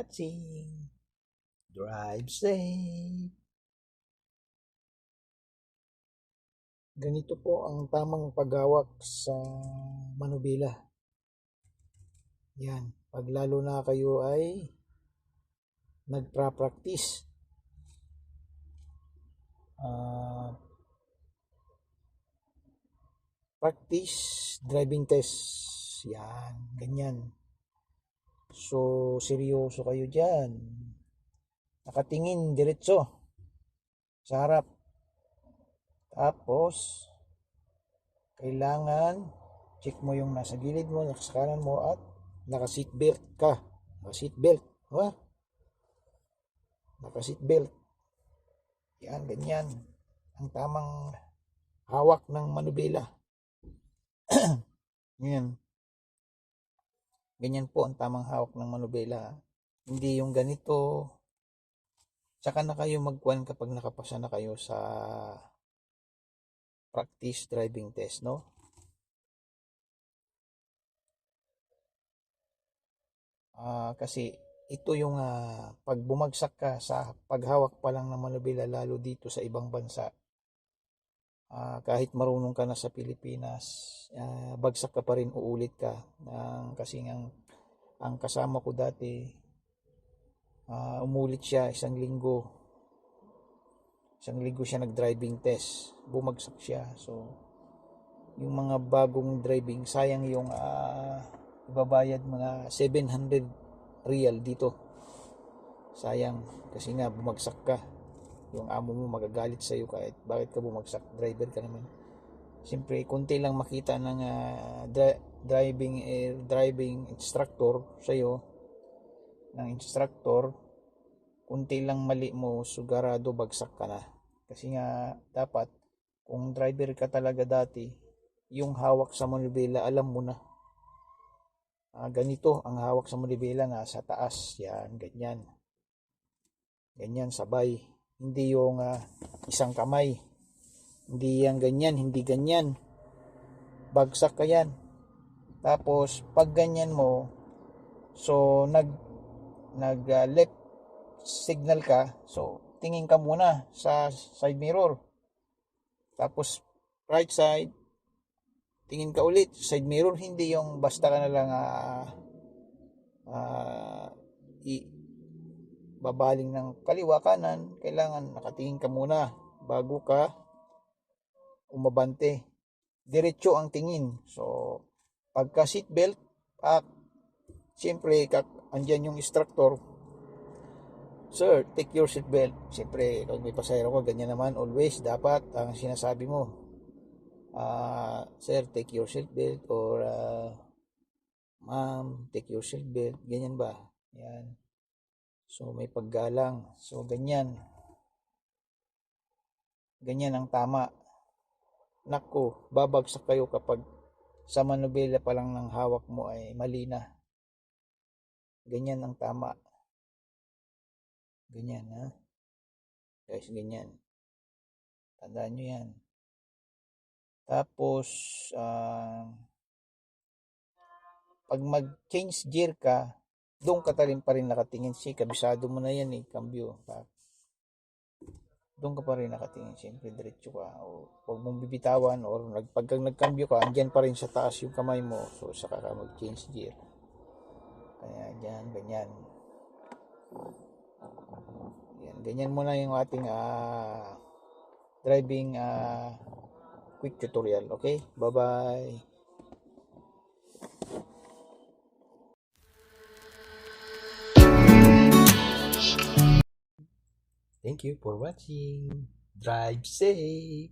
watching. Drive safe. Ganito po ang tamang paghawak sa manubila. Yan. Pag lalo na kayo ay nagpa-practice. Practice driving test. Yan. Ganyan. So, seryoso kayo dyan. Nakatingin diretso sa harap. Tapos, kailangan check mo yung nasa gilid mo, nasa kanan mo at naka-seatbelt ka. Naka-seatbelt. Ha? Naka-seatbelt. Yan, ganyan. Ang tamang hawak ng manubela. Yan. Ganyan po ang tamang hawak ng manubela. Hindi yung ganito. Tsaka na kayo magkuhan kapag nakapasa na kayo sa practice driving test, no? Kasi ito yung pag bumagsak ka sa paghawak pa lang ng manubela, lalo dito sa ibang bansa, kahit marunong ka na sa Pilipinas, bagsak ka pa rin, uulit ka. Kasi ang kasama ko dati, umulit siya isang linggo siya nag-driving test, bumagsak siya. So yung mga bagong driving, sayang yung ibabayad mga 700 real dito, sayang kasi nga bumagsak ka. Yung amo mo magagalit sa iyo kahit bakit ka bumagsak, driver ka naman. Siyempre konti lang makita ng driving instructor sa iyo, ng instructor, kunti lang mali mo, sugarado bagsak ka na. Kasi nga dapat kung driver ka talaga dati, yung hawak sa manubela alam mo na. Ganito ang hawak sa manubela, nasa taas. Yan, ganyan. Ganyan, sabay. Hindi yung isang kamay. Hindi yan ganyan, hindi ganyan. Bagsak ka yan. Tapos pag ganyan mo, so nag left signal ka, so tingin ka muna sa side mirror. Tapos right side, tingin ka ulit side mirror. Hindi yung basta ka na lang babaling ng kaliwa kanan. Kailangan nakatingin ka muna bago ka umabante. Diretso ang tingin. So pagka seatbelt, siyempre andyan yung instructor, sir, take your seatbelt. Siyempre kung may pasahero ko, ganyan naman always dapat ang sinasabi mo, sir, take your seatbelt, or ma'am, take your seatbelt. Ganyan ba? Yan. So may paggalang. So ganyan ang tama. Naku, babagsak kayo kapag sa manubela pa lang ng hawak mo ay mali na. Ganyan ang tama. Ganyan, ha? Guys, ganyan. Tandaan nyo yan. Tapos, pag mag-change gear ka, doon ka pa rin nakatingin. Kabisado mo na yan cambio. Doon ka pa rin nakatingin. Siyempre, diretso ka. O huwag mong bibitawan. Or pag nag-cambio ka, andyan pa rin sa taas yung kamay mo. So, saka ka mag-change gear. Kaya dyan, ganyan. Yan, ganyan muna yung ating driving quick tutorial. Okay? Bye-bye. Thank you for watching. Drive safe.